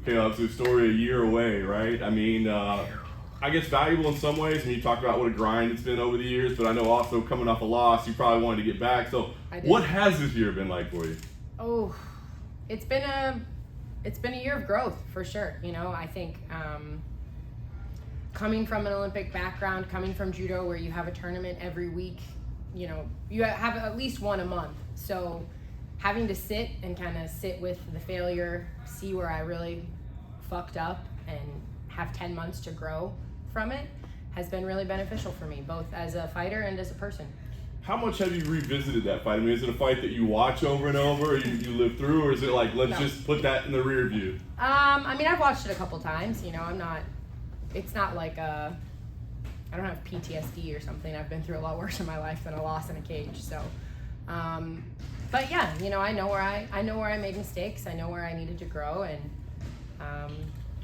Kayla, it's a story a year away, right? I mean, I guess valuable in some ways. I mean, you talked about what a grind it's been over the years, but I know also coming off a loss, you probably wanted to get back. So what has this year been like for you? Oh, it's been a year of growth for sure. You know, I think coming from an Olympic background, coming from judo where you have a tournament every week, you know, you have at least one a month. So having to sit with the failure, see where I really fucked up and have 10 months to grow from it has been really beneficial for me, both as a fighter and as a person. How much have you revisited that fight? I mean, is it a fight that you watch over and over, or you live through, or is it like, let's just put that in the rear view? I mean, I've watched it a couple times. You know, it's not like I don't have PTSD or something. I've been through a lot worse in my life than a loss in a cage. So, but yeah, you know, I know where I made mistakes. I know where I needed to grow, and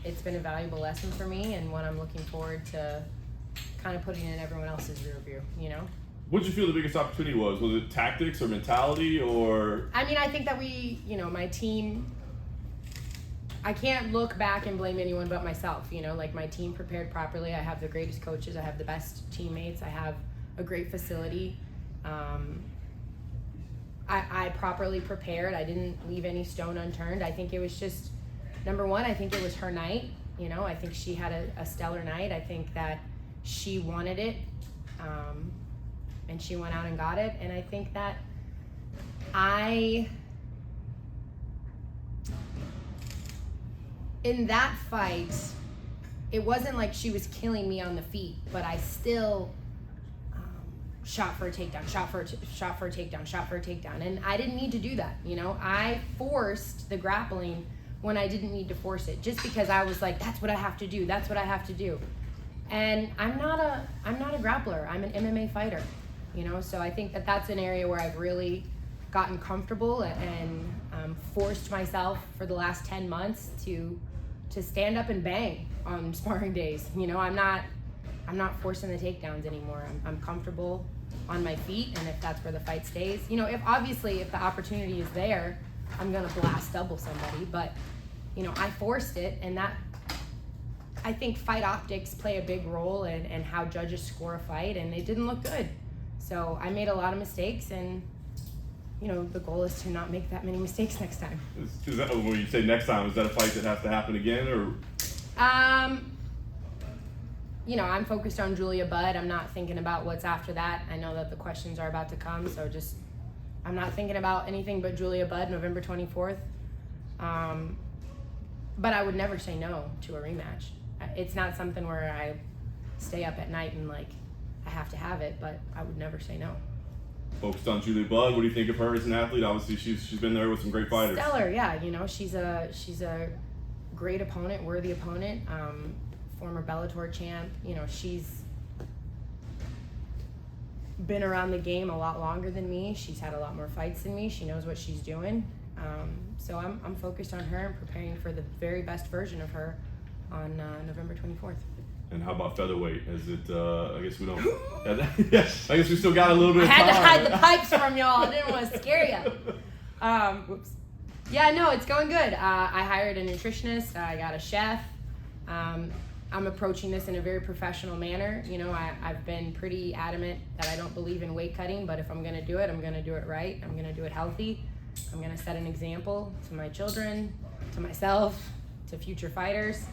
it's been a valuable lesson for me, and one I'm looking forward to kind of putting in everyone else's rear view, you know? What did you feel the biggest opportunity was? Was it tactics or mentality or? I mean, I think that my team, I can't look back and blame anyone but myself, you know, like my team prepared properly. I have the greatest coaches. I have the best teammates. I have a great facility. I properly prepared. I didn't leave any stone unturned. I think it was just, number one, I think it was her night. You know, I think she had a stellar night. I think that she wanted it. And she went out and got it. And I think that in that fight, it wasn't like she was killing me on the feet, but I still shot for a takedown, shot for a takedown. And I didn't need to do that, you know? I forced the grappling when I didn't need to force it, just because I was like, that's what I have to do. That's what I have to do. And I'm not a grappler. I'm an MMA fighter, you know? So I think that that's an area where I've really gotten comfortable and forced myself for the last 10 months to stand up and bang on sparring days. You know, I'm not forcing the takedowns anymore. I'm comfortable on my feet, and if that's where the fight stays, you know, if the opportunity is there, I'm gonna blast double somebody. But, you know, I forced it, and that, I think fight optics play a big role in how judges score a fight, and it didn't look good. So I made a lot of mistakes, and, you know, the goal is to not make that many mistakes next time. Is that, when you say next time, is that a fight that has to happen again, or? You know, I'm focused on Julia Budd. I'm not thinking about what's after that. I know that the questions are about to come, so I'm not thinking about anything but Julia Budd, November 24th. But I would never say no to a rematch. It's not something where I stay up at night and like, I have to have it, but I would never say no. Focused on Julia Budd, what do you think of her as an athlete? Obviously, she's been there with some great fighters. Stellar, yeah. You know, she's a great opponent, worthy opponent. Former Bellator champ. You know, she's been around the game a lot longer than me. She's had a lot more fights than me. She knows what she's doing. So I'm focused on her and preparing for the very best version of her on November 24th. And how about featherweight? Is it, I guess we don't, I guess we still got a little bit of time. I had to hide the pipes from y'all. I didn't want to scare you. Whoops. Yeah, no, it's going good. I hired a nutritionist. I got a chef. I'm approaching this in a very professional manner. You know, I've been pretty adamant that I don't believe in weight cutting, but if I'm going to do it, I'm going to do it right. I'm going to do it healthy. I'm going to set an example to my children, to myself, to future fighters.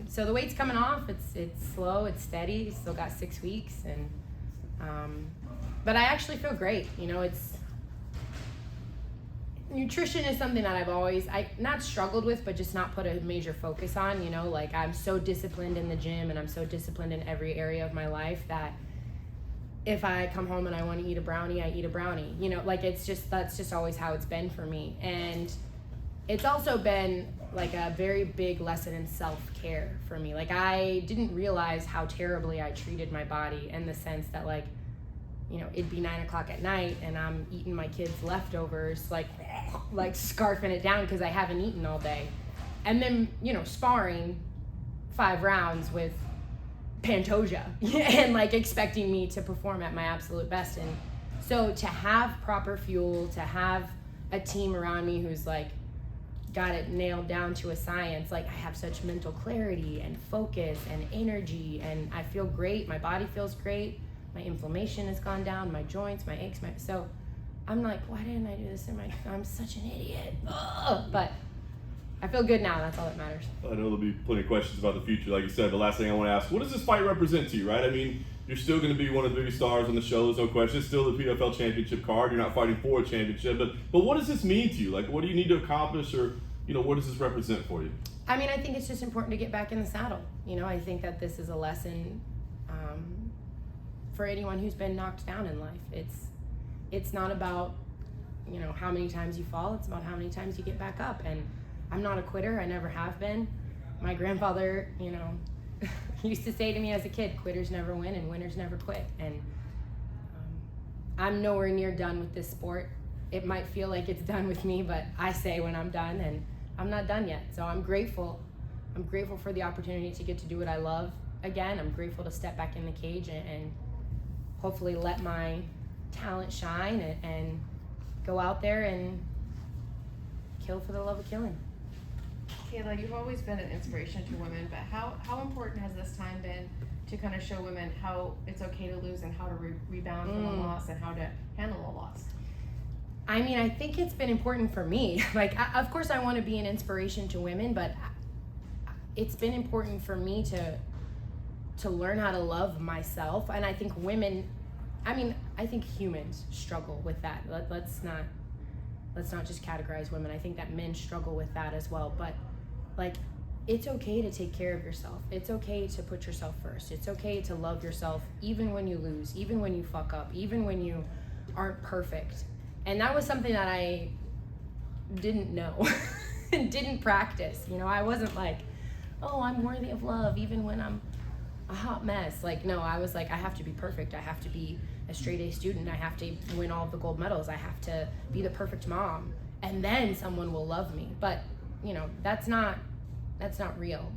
So the weight's coming off. It's slow, it's steady. Still got 6 weeks, and but I actually feel great. You know, nutrition is something that I've always, not struggled with, but just not put a major focus on, you know, like I'm so disciplined in the gym and I'm so disciplined in every area of my life that if I come home and I want to eat a brownie, I eat a brownie, you know, like that's just always how it's been for me. And it's also been like a very big lesson in self-care for me. Like I didn't realize how terribly I treated my body, in the sense that, like, you know, it'd be 9 o'clock at night and I'm eating my kids' leftovers, like scarfing it down because I haven't eaten all day. And then, you know, sparring 5 rounds with Pantoja and like expecting me to perform at my absolute best. And so to have proper fuel, to have a team around me who's like got it nailed down to a science. Like, I have such mental clarity and focus and energy, and I feel great. My body feels great. My inflammation has gone down, my joints, my aches, so I'm like, why didn't I do this I'm such an idiot. Ugh. But I feel good now. That's all that matters. I know there'll be plenty of questions about the future. Like you said, the last thing I want to ask, what does this fight represent to you, right? I mean, you're still going to be one of the biggest stars on the show, there's no question. It's still the PFL Championship card. You're not fighting for a championship. But what does this mean to you? Like, what do you need to accomplish, or, what does this represent for you? I mean, I think it's just important to get back in the saddle. I think that this is a lesson for anyone who's been knocked down in life. It's not about, how many times you fall. It's about how many times you get back up. And I'm not a quitter. I never have been. My grandfather, used to say to me as a kid, quitters never win and winners never quit. And I'm nowhere near done with this sport. It might feel like it's done with me, but I say when I'm done, and I'm not done yet. So I'm grateful. I'm grateful for the opportunity to get to do what I love again. I'm grateful to step back in the cage and hopefully let my talent shine and go out there and kill for the love of killing. Kayla, you've always been an inspiration to women, but how important has this time been to kind of show women how it's okay to lose and how to rebound from a loss and how to handle a loss? I mean, I think it's been important for me. Like, of course I want to be an inspiration to women, but it's been important for me to learn how to love myself. And I think women, I think humans struggle with that. Let's not just categorize women. I think that men struggle with that as well. But like, it's okay to take care of yourself. It's okay to put yourself first. It's okay to love yourself even when you lose, even when you fuck up, even when you aren't perfect. And that was something that I didn't know and didn't practice. I wasn't like, oh, I'm worthy of love even when I'm a hot mess. Like, no, I was like, I have to be perfect. I have to be a straight A student. I have to win all of the gold medals. I have to be the perfect mom, and then someone will love me. But that's not real,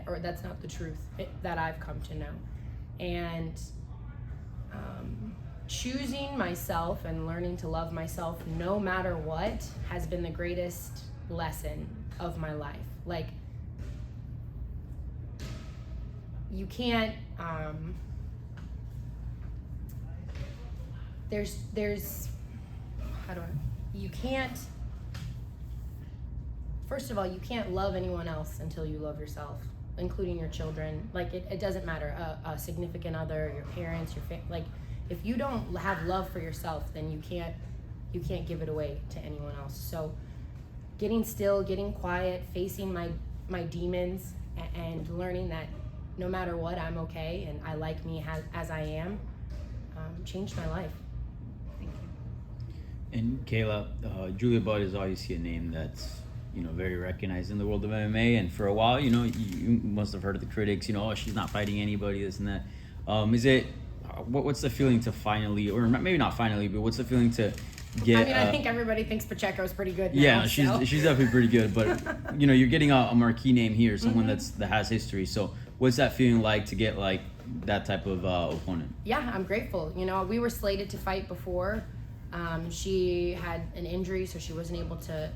or that's not the truth that I've come to know. And choosing myself and learning to love myself no matter what has been the greatest lesson of my life. Like, you can't you can't, first of all, you can't love anyone else until you love yourself, including your children. Like, it doesn't matter, a significant other, your parents, your family. Like, if you don't have love for yourself, then you can't give it away to anyone else. So getting still, getting quiet, facing my demons, and learning that no matter what, I'm okay and I like me as I am, changed my life. Thank you. And Kayla, Julia Budd is obviously a name that's very recognized in the world of MMA, and for a while, you must have heard of the critics, oh, she's not fighting anybody, this and that. What's the feeling to finally, or maybe not finally, but what's the feeling to get? I think everybody thinks Pacheco's pretty good now. Yeah, she's definitely pretty good, but you're getting a marquee name here, someone that has history. So what's that feeling like to get like that type of opponent? Yeah, I'm grateful. We were slated to fight before. She had an injury, so she wasn't able to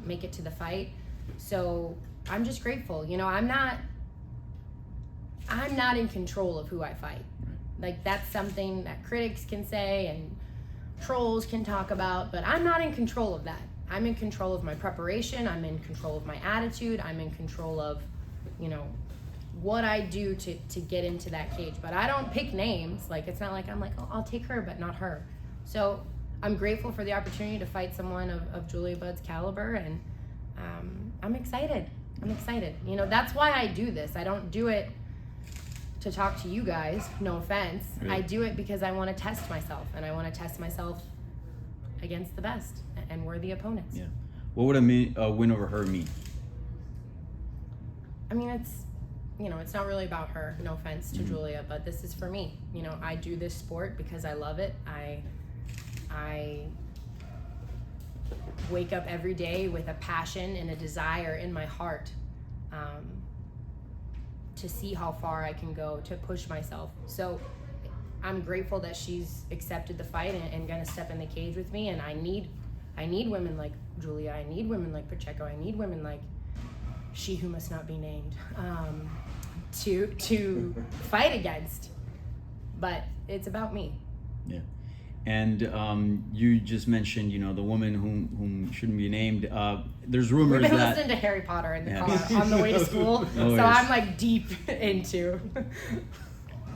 make it to the fight. So I'm just grateful. I'm not in control of who I fight. Like, that's something that critics can say and trolls can talk about, but I'm not in control of that. I'm in control of my preparation. I'm in control of my attitude. I'm in control of, what I do to get into that cage. But I don't pick names. Like, it's not like I'm like, oh, I'll take her, but not her. So I'm grateful for the opportunity to fight someone of Julia Budd's caliber, and I'm excited. That's why I do this. I don't do it to talk to you guys, no offense. Really? I do it because I want to test myself, and I want to test myself against the best and worthy opponents. Yeah. What would a win over her mean? It's not really about her, no offense to Julia, but this is for me. I do this sport because I love it. I wake up every day with a passion and a desire in my heart to see how far I can go, to push myself. So I'm grateful that she's accepted the fight and gonna step in the cage with me, and I need women like Julia, I need women like Pacheco, I need women like she who must not be named, to fight against. But it's about me. Yeah. And you just mentioned, the woman whom shouldn't be named. There's rumors We've been that listening to Harry Potter in the car on the way to school, Oh, so yes. I'm like deep into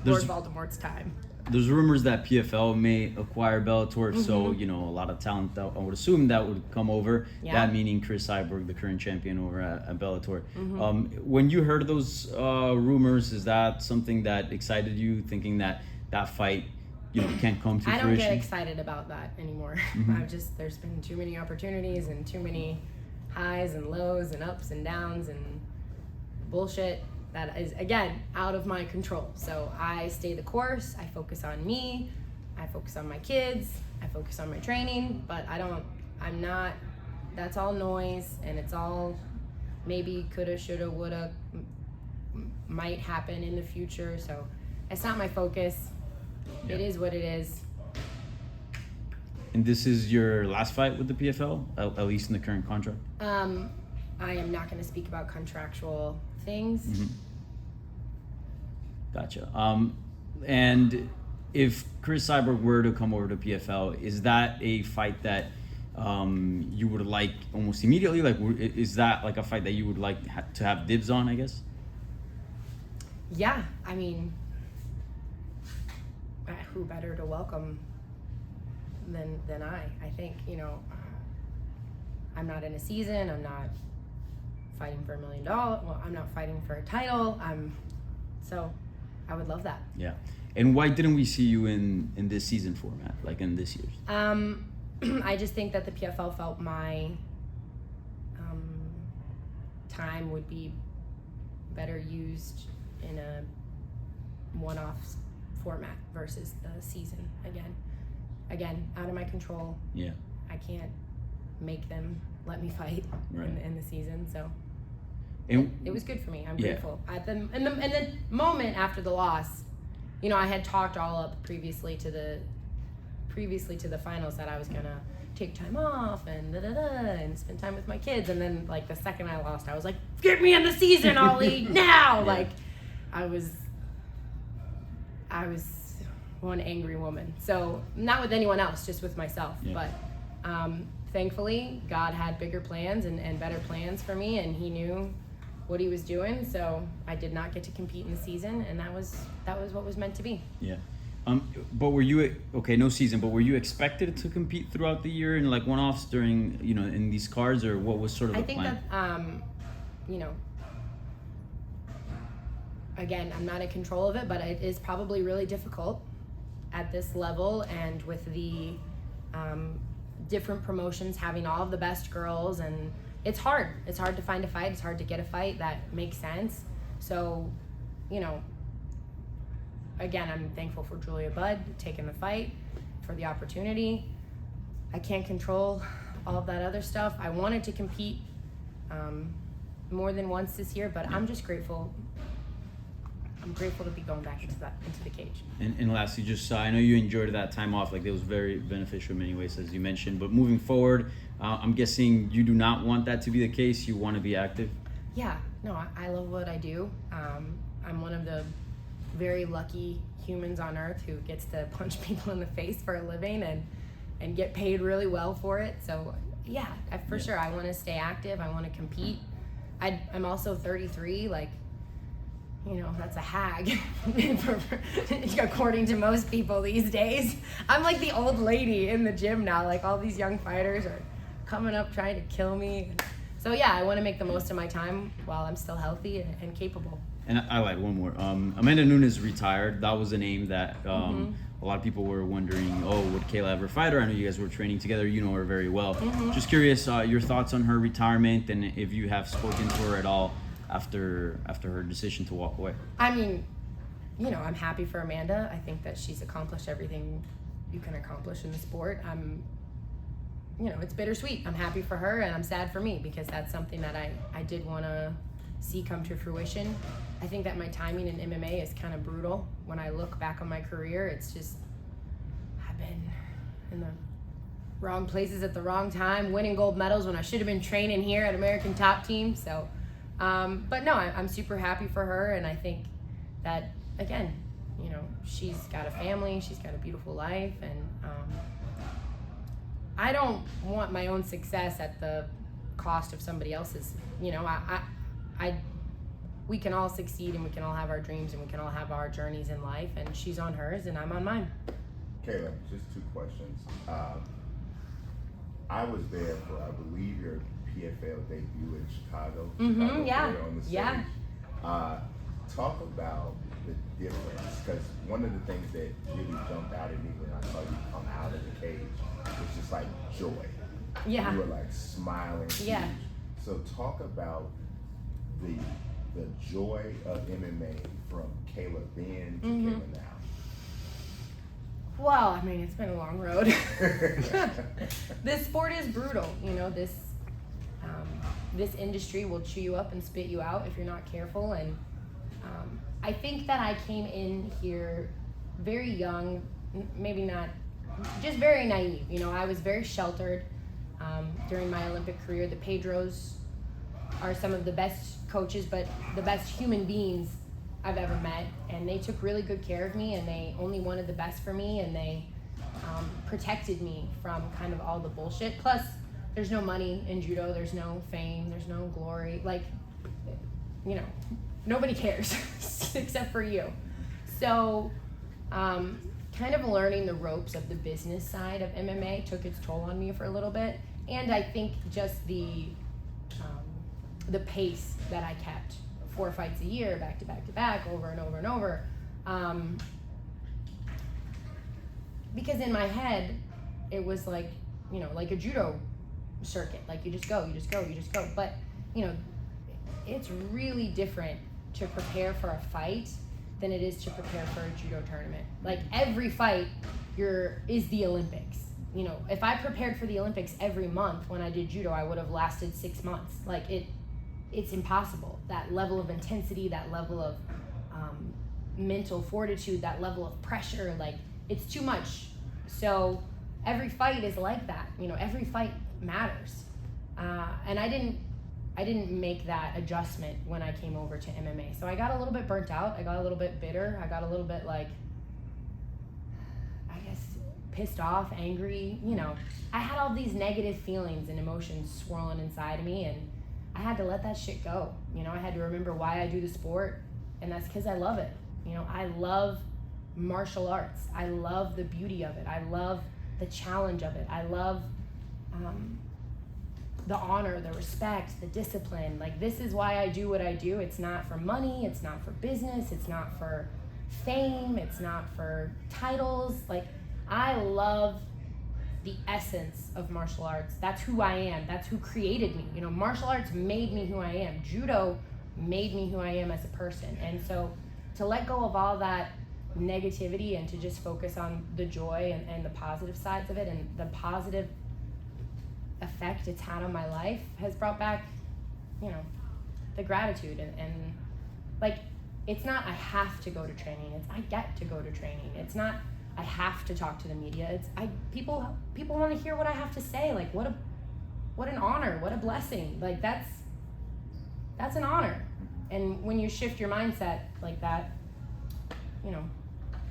Lord Voldemort's time. there's rumors that PFL may acquire Bellator, so a lot of talent that I would assume that would come over. Yeah. That meaning Chris Cyborg, the current champion over at Bellator. When you heard those rumors, is that something that excited you, thinking that fight, can't come to I don't fruition? get excited about that anymore. There's been too many opportunities and too many highs and lows and ups and downs and bullshit that is, again, out of my control. So I stay the course. I focus on me. I focus on my kids. I focus on my training. But that's all noise, and it's all maybe coulda, shoulda, woulda, might happen in the future. So it's not my focus. Yeah. It is what it is. And this is your last fight with the PFL, at least in the current contract? I am not going to speak about contractual things. Gotcha. And if Chris Cyborg were to come over to PFL, is that a fight that you would like almost immediately? Like, is that like a fight that you would like to have dibs on, I guess? Yeah, I mean, who better to welcome than I think, I'm not in a season. I'm not fighting for $1 million. Well, I'm not fighting for a title. So I would love that. Yeah. And why didn't we see you in this season format, like in this year's? I just think that the PFL felt my time would be better used in a one-off format versus the season again out of my control. Yeah. I can't make them let me fight in the season, so it was good for me. I'm grateful. In the moment after the loss, I had talked all up previously to the finals that I was gonna take time off and and spend time with my kids, and then like the second I lost, I was like, get me in the season, Ollie, now. Like I was one angry woman. So not with anyone else, just with myself. But thankfully, God had bigger plans and better plans for me, and He knew what He was doing. So I did not get to compete in the season, and that was what was meant to be. Yeah. But were you no season? But were you expected to compete throughout the year in like one-offs during in these cards, or what was sort of the plan? I think that again, I'm not in control of it, but it is probably really difficult at this level, and with the different promotions having all of the best girls, and it's hard to find a fight, it's hard to get a fight that makes sense. So again, I'm thankful for Julia Budd taking the fight, for the opportunity. I can't control all of that other stuff. I wanted to compete more than once this year, but I'm just grateful. I'm grateful to be going back into the cage. And lastly, just I know you enjoyed that time off. Like it was very beneficial in many ways, as you mentioned. But moving forward, I'm guessing you do not want that to be the case. You want to be active. Yeah, no, I love what I do. I'm one of the very lucky humans on earth who gets to punch people in the face for a living and get paid really well for it. So yeah, for sure, I want to stay active. I want to compete. I'm also 33. Like, that's a hag according to most people these days. I'm like the old lady in the gym now. Like all these young fighters are coming up trying to kill me. So yeah, I want to make the most of my time while I'm still healthy and capable. And I lied, one more. Amanda Nunes retired. That was a name that a lot of people were wondering, would Kayla ever fight her? I know you guys were training together. You know her very well. Just curious, your thoughts on her retirement, and if you have spoken to her at all after her decision to walk away. I mean, I'm happy for Amanda. I think that she's accomplished everything you can accomplish in the sport. It's bittersweet. I'm happy for her and I'm sad for me, because that's something that I did want to see come to fruition. I think that my timing in MMA is kind of brutal. When I look back on my career, it's just, I've been in the wrong places at the wrong time, winning gold medals when I should have been training here at American Top Team. So, but no, I'm super happy for her, and I think that, again, you know, she's got a family, she's got a beautiful life, and I don't want my own success at the cost of somebody else's. You know, we can all succeed, and we can all have our dreams, and we can all have our journeys in life, and she's on hers and I'm on mine. Kayla, just 2 questions. I was there for, I believe, your PFL debut in Chicago. Yeah. There on the stage. Yeah. Talk about the difference, because one of the things that really jumped out at me when I saw you come out of the cage was just like joy. Yeah. You were like smiling. Yeah. Huge. So talk about the joy of MMA from Kayla then to Kayla now. Well, I mean, it's been a long road. This sport is brutal. You know, this industry will chew you up and spit you out if you're not careful. And I think that I came in here very young, maybe not, just very naive. You know, I was very sheltered during my Olympic career. The Pedros are some of the best coaches, but the best human beings I've ever met, and they took really good care of me, and they only wanted the best for me, and they protected me from kind of all the bullshit. Plus, there's no money in judo, there's no fame, there's no glory. Like, you know, nobody cares except for you. So, kind of learning the ropes of the business side of MMA took its toll on me for a little bit, and I think just the pace that I kept. 4 fights a year, back to back to back, over and over and over. Because in my head, it was like, you know, like a judo circuit. Like you just go, you just go, you just go. But, you know, it's really different to prepare for a fight than it is to prepare for a judo tournament. Like every fight is the Olympics. You know, if I prepared for the Olympics every month when I did judo, I would have lasted 6 months. Like it's impossible. That level of intensity, that level of mental fortitude, that level of pressure, like it's too much. So every fight is like that. You know, every fight matters. And I didn't make that adjustment when I came over to MMA. So I got a little bit burnt out. I got a little bit bitter. I got a little bit like, I guess, pissed off, angry. You know, I had all these negative feelings and emotions swirling inside of me, and I had to let that shit go. You know, I had to remember why I do the sport, and that's because I love it. You know, I love martial arts. I love the beauty of it. I love the challenge of it. I love the honor, the respect, the discipline. Like, this is why I do what I do. It's not for money. It's not for business. It's not for fame. It's not for titles. Like, I love the essence of martial arts. That's who I am. That's who created me. You know, martial arts made me who I am. Judo made me who I am as a person. And so to let go of all that negativity and to just focus on the joy and the positive sides of it and the positive effect it's had on my life has brought back, you know, the gratitude and like, it's not I have to go to training, it's I get to go to training. It's not I have to talk to the media. It's people want to hear what I have to say. Like, what an honor, what a blessing. Like, that's an honor. And when you shift your mindset like that, you know,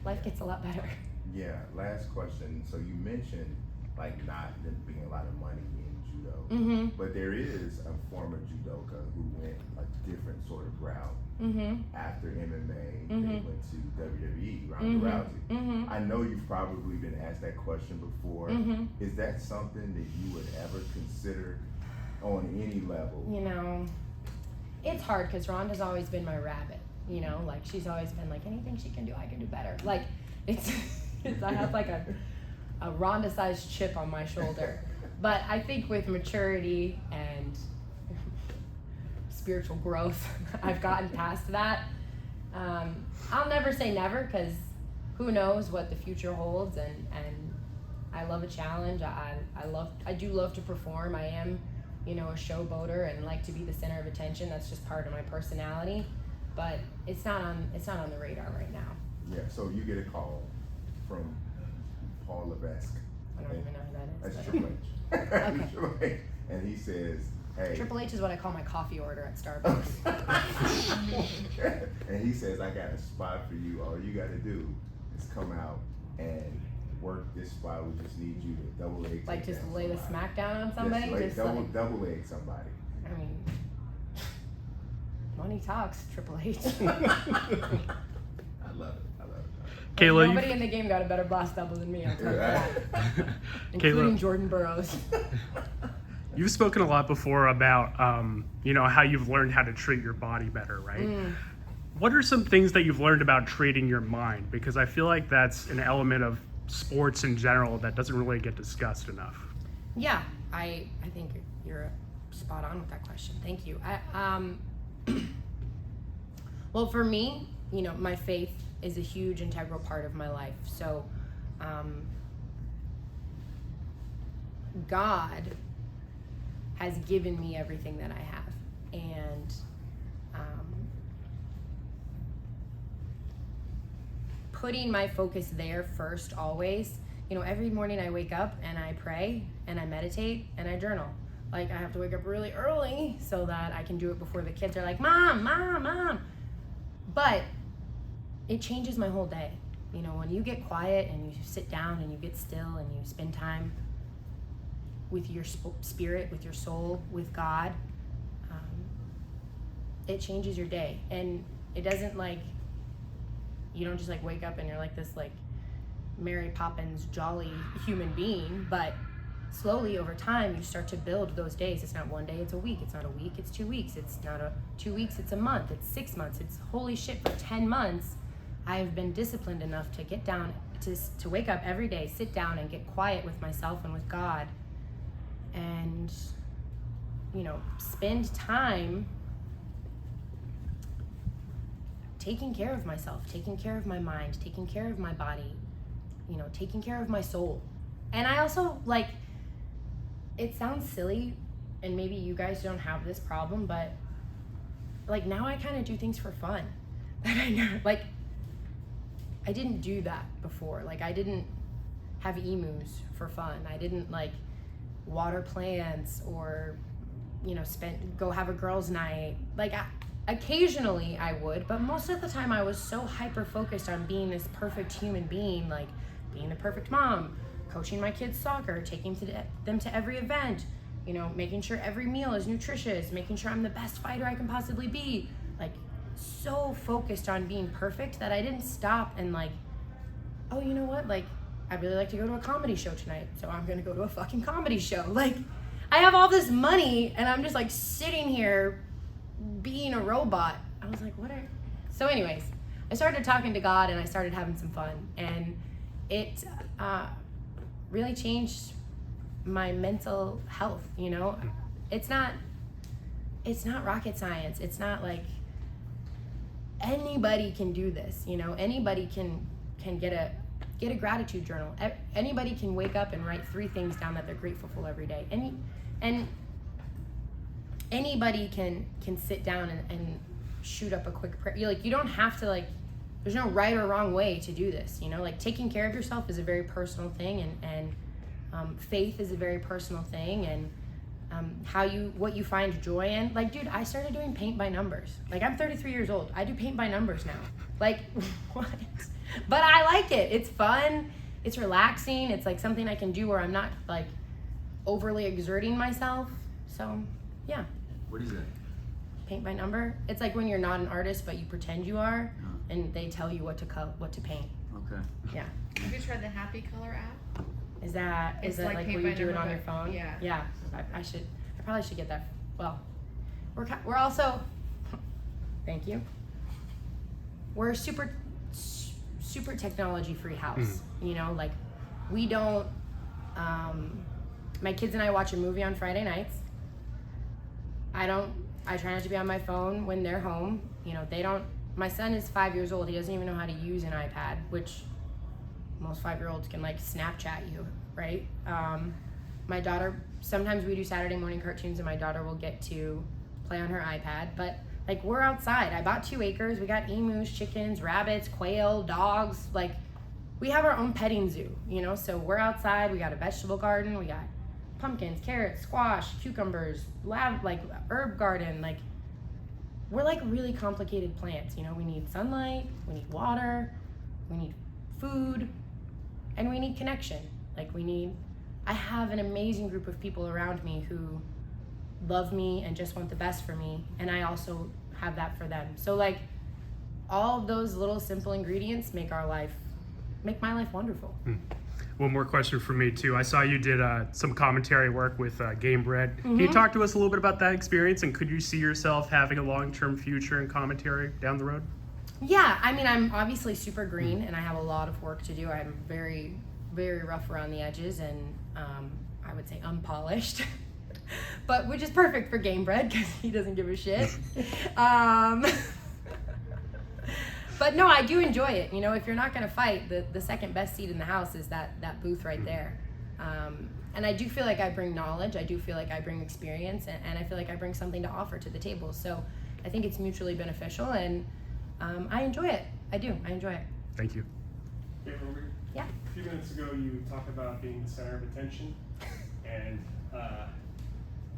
life gets a lot better. Yeah, last question. So you mentioned like not there being a lot of money in judo, but there is a former judoka who went a different sort of route. After MMA, they went to WWE, Ronda Rousey. I know you've probably been asked that question before. Is that something that you would ever consider on any level? You know, it's hard because Ronda's always been my rabbit. You know, like she's always been like, anything she can do, I can do better. Like, it's I have like a Ronda-sized chip on my shoulder. But I think with maturity and spiritual growth, I've gotten past that. I'll never say never, because who knows what the future holds, and I love a challenge. I do love to perform. I am, you know, a showboater and like to be the center of attention. That's just part of my personality, but it's not on the radar right now. Yeah, so you get a call from Paul Levesque. I don't even know who that is. That's but- Triple H. Okay. Triple H. And he says, hey. Triple H is what I call my coffee order at Starbucks. And he says, I got a spot for you. All you got to do is come out and work this spot. We just need you to double leg. Like just lay the somebody. smack down on somebody? Just double leg somebody. I mean, money talks, Triple H. I love it. I love it. Kayla, Nobody in the game got a better blast double than me, I'll tell you that. Kayla, Including Jordan Burroughs. you've spoken a lot before about, how you've learned how to treat your body better, right? What are some things that you've learned about treating your mind? Because I feel like that's an element of sports in general that doesn't really get discussed enough. Yeah, I think you're spot on with that question. Thank you. Well, for me, my faith is a huge integral part of my life. So, God has given me everything that I have, and putting my focus there first always. Every morning I wake up and I pray and I meditate and I journal. Like, I have to wake up really early so that I can do it before the kids are like, Mom, Mom, Mom. But it changes my whole day. When you get quiet and you sit down and you get still and you spend time with your spirit, with your soul, with God, it changes your day. And it doesn't you don't just wake up and you're this Mary Poppins jolly human being, but slowly over time you start to build those days. It's not one day, it's a week. It's not a week, it's 2 weeks. It's not 2 weeks, it's a month. It's 6 months. It's holy shit, for 10 months I have been disciplined enough to get down, to wake up every day, sit down and get quiet with myself and with God, and spend time taking care of myself, taking care of my mind, taking care of my body, taking care of my soul. And I also, it sounds silly, and maybe you guys don't have this problem, but now I kind of do things for fun. I didn't do that before. I didn't have emus for fun. I didn't water plants or go have a girls' night. Occasionally I would, but most of the time I was so hyper focused on being this perfect human being, being the perfect mom, coaching my kids soccer, taking them to every event, making sure every meal is nutritious, making sure I'm the best fighter I can possibly be. So focused on being perfect that I didn't stop and oh, you know what? I really like to go to a comedy show tonight, so I'm gonna go to a fucking comedy show. I have all this money and I'm just sitting here being a robot. I was what are... So anyways, I started talking to God and I started having some fun, and it really changed my mental health. It's not rocket science. It's not anybody can do this. Anybody can get a gratitude journal. Anybody can wake up and write 3 things down that they're grateful for every day. And anybody can sit down and shoot up a quick prayer. You don't have to there's no right or wrong way to do this. Taking care of yourself is a very personal thing, and faith is a very personal thing, and what you find joy in. Dude, I started doing paint by numbers. I'm 33 years old. I do paint by numbers now. What? But I like it. It's fun. It's relaxing. It's something I can do where I'm not overly exerting myself. So, yeah. What is that? Paint by number. It's when you're not an artist but you pretend you are, and they tell you what to paint. Okay. Yeah. Have you tried the Happy Color app? Is that It's where paint you by do it number, on your but- phone? yeah. Yeah. I probably should get that. Well, we're also. Thank you. We're a super technology free house. We don't. My kids and I watch a movie on Friday nights. I try not to be on my phone when they're home. They don't. My son is 5 years old. He doesn't even know how to use an iPad, which most 5-year-olds can Snapchat you, right? My daughter, sometimes we do Saturday morning cartoons and my daughter will get to play on her iPad, but we're outside. I bought 2 acres. We got emus, chickens, rabbits, quail, dogs. we have our own petting zoo, you know, so we're outside, we got a vegetable garden, we got pumpkins, carrots, squash, cucumbers, herb garden, like, we're like really complicated plants, you know, we need sunlight, we need water, we need food, and we need connection. Like, I have an amazing group of people around me who love me and just want the best for me, and I also have that for them. So like, all of those little simple ingredients make my life wonderful. One more question for me too. I saw you did some commentary work with Game Bread. Can you talk to us a little bit about that experience, and could you see yourself having a long-term future in commentary down the road? Yeah, I mean, I'm obviously super green and I have a lot of work to do. I'm very, very rough around the edges and I would say unpolished, but which is perfect for Game Bread because he doesn't give a shit. But no, I do enjoy it. You know, if you're not going to fight, the second best seat in the house is that booth right there. And I do feel like I bring knowledge. I do feel like I bring experience, and I feel like I bring something to offer to the table. So I think it's mutually beneficial, and I enjoy it. I do. I enjoy it. Thank you. Yeah. A few minutes ago, you talked about being the center of attention, and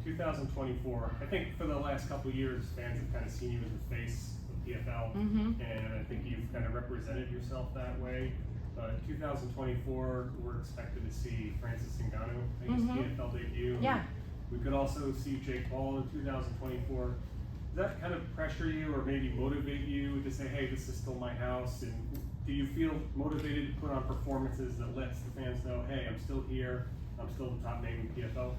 2024. I think for the last couple of years, fans have kind of seen you as the face PFL, and I think you've kind of represented yourself that way. But 2024, we're expected to see Francis Ngannou make his PFL debut. Yeah. We could also see Jake Paul in 2024. Does that kind of pressure you or maybe motivate you to say, hey, this is still my house? And do you feel motivated to put on performances that lets the fans know, hey, I'm still here, I'm still the top name in PFL?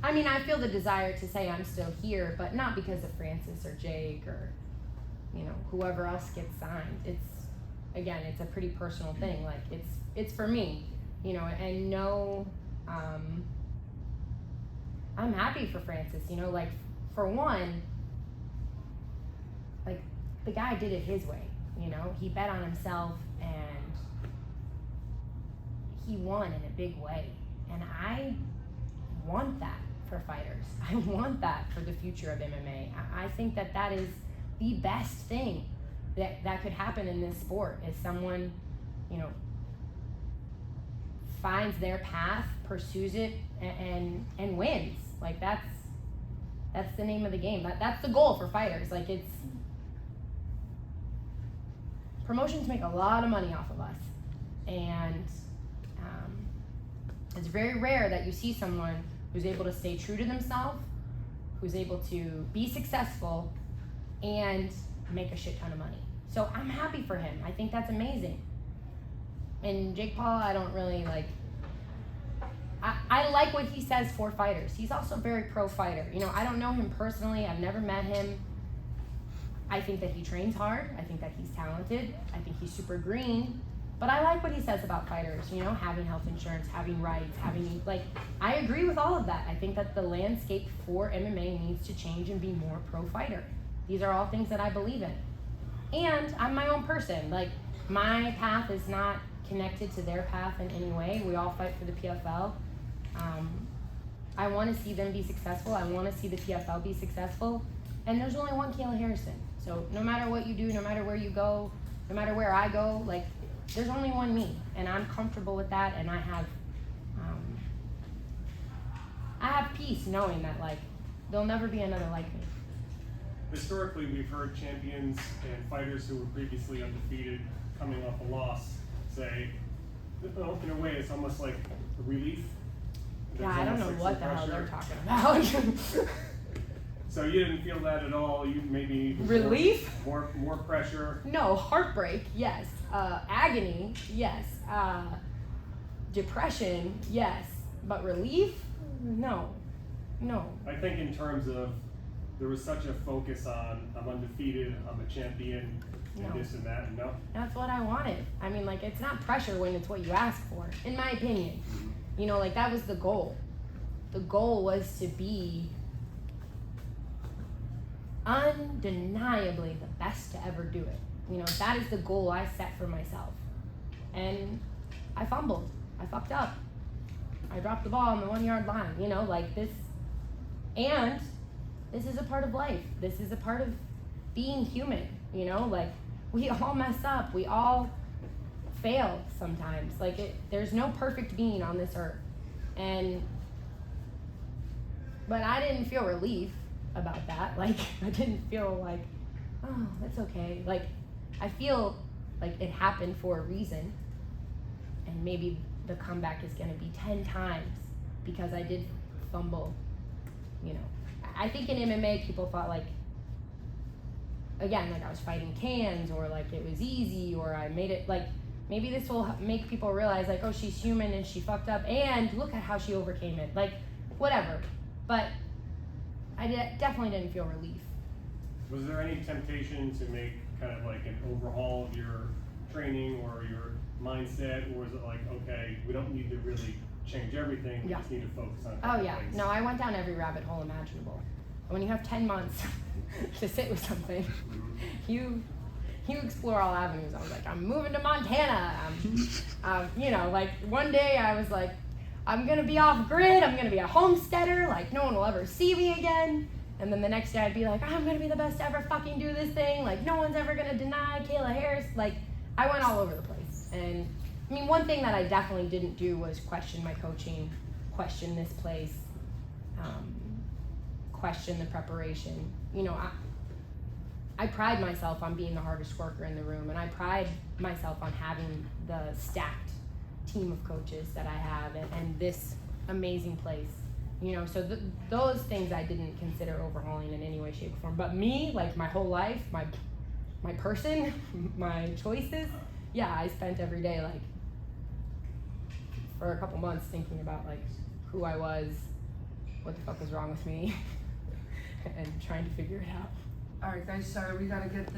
I mean, I feel the desire to say I'm still here, but not because of Francis or Jake or, you know, whoever else gets signed. It's a pretty personal thing. Like, it's for me, you know, and no, I'm happy for Francis, you know, like, for one, like, the guy did it his way, you know, he bet on himself and he won in a big way. And I want that for fighters. I want that for the future of MMA. I think that is the best thing that could happen in this sport, is someone, you know, finds their path, pursues it, and wins. Like, that's the name of the game. That's the goal for fighters. Like, it's promotions make a lot of money off of us, and it's very rare that you see someone who's able to stay true to themselves, who's able to be successful and make a shit ton of money. So I'm happy for him. I think that's amazing. And Jake Paul, I don't really like. I like what he says for fighters. He's also a very pro fighter. You know, I don't know him personally. I've never met him. I think that he trains hard. I think that he's talented. I think he's super green. But I like what he says about fighters, you know, having health insurance, having rights, I agree with all of that. I think that the landscape for MMA needs to change and be more pro-fighter. These are all things that I believe in. And I'm my own person. Like, my path is not connected to their path in any way. We all fight for the PFL. I want to see them be successful. I want to see the PFL be successful. And there's only one Kayla Harrison. So no matter what you do, no matter where you go, no matter where I go, like, there's only one me, and I'm comfortable with that, and I have peace knowing that, like, there'll never be another like me. Historically, we've heard champions and fighters who were previously undefeated coming off a loss say, well, in a way, it's almost like a relief. Yeah, I don't know what the hell they're talking about. So you didn't feel that at all? You maybe relief? More pressure? No, heartbreak, yes. Agony, yes. Depression, yes. But relief? No. I think in terms of, there was such a focus on, I'm undefeated, I'm a champion, and this and that, and no? That's what I wanted. I mean, like, it's not pressure when it's what you ask for, in my opinion. You know, like, that was the goal. The goal was to be undeniably the best to ever do it. You know, that is the goal I set for myself. And I fumbled. I fucked up. I dropped the ball on the 1 yard line, you know, like this. And this is a part of life. This is a part of being human, you know, like, we all mess up. We all fail sometimes. Like, there's no perfect being on this earth. But I didn't feel relief about that. Like, I didn't feel like, oh, that's okay. Like, I feel like it happened for a reason, and maybe the comeback is gonna be 10 times because I did fumble, you know. I think in MMA people thought, like, again, like I was fighting cans, or like it was easy, or I made it, like, maybe this will make people realize, like, oh, she's human and she fucked up, and look at how she overcame it. Like, whatever. But I definitely didn't feel relief. Was there any temptation to make kind of like an overhaul of your training or your mindset, or was it like, okay, we don't need to really change everything, we just need to focus on a couple Oh yeah, things? no, I went down every rabbit hole imaginable. When you have 10 months to sit with something, you explore all avenues. I was like, I'm moving to Montana. You know, like one day I was like, I'm gonna be off grid, I'm gonna be a homesteader, like no one will ever see me again. And then the next day I'd be like, I'm gonna be the best to ever fucking do this thing, like no one's ever gonna deny Kayla Harrison. Like, I went all over the place. And I mean, one thing that I definitely didn't do was question my coaching, question this place, question the preparation. You know, I pride myself on being the hardest worker in the room, and I pride myself on having the stacked team of coaches that I have, and this amazing place. You know, so those things I didn't consider overhauling in any way, shape, or form. But me, like my whole life, my person, my choices, yeah, I spent every day, like, for a couple months thinking about, like, who I was, what the fuck was wrong with me, and trying to figure it out. All right, guys, sorry, we gotta get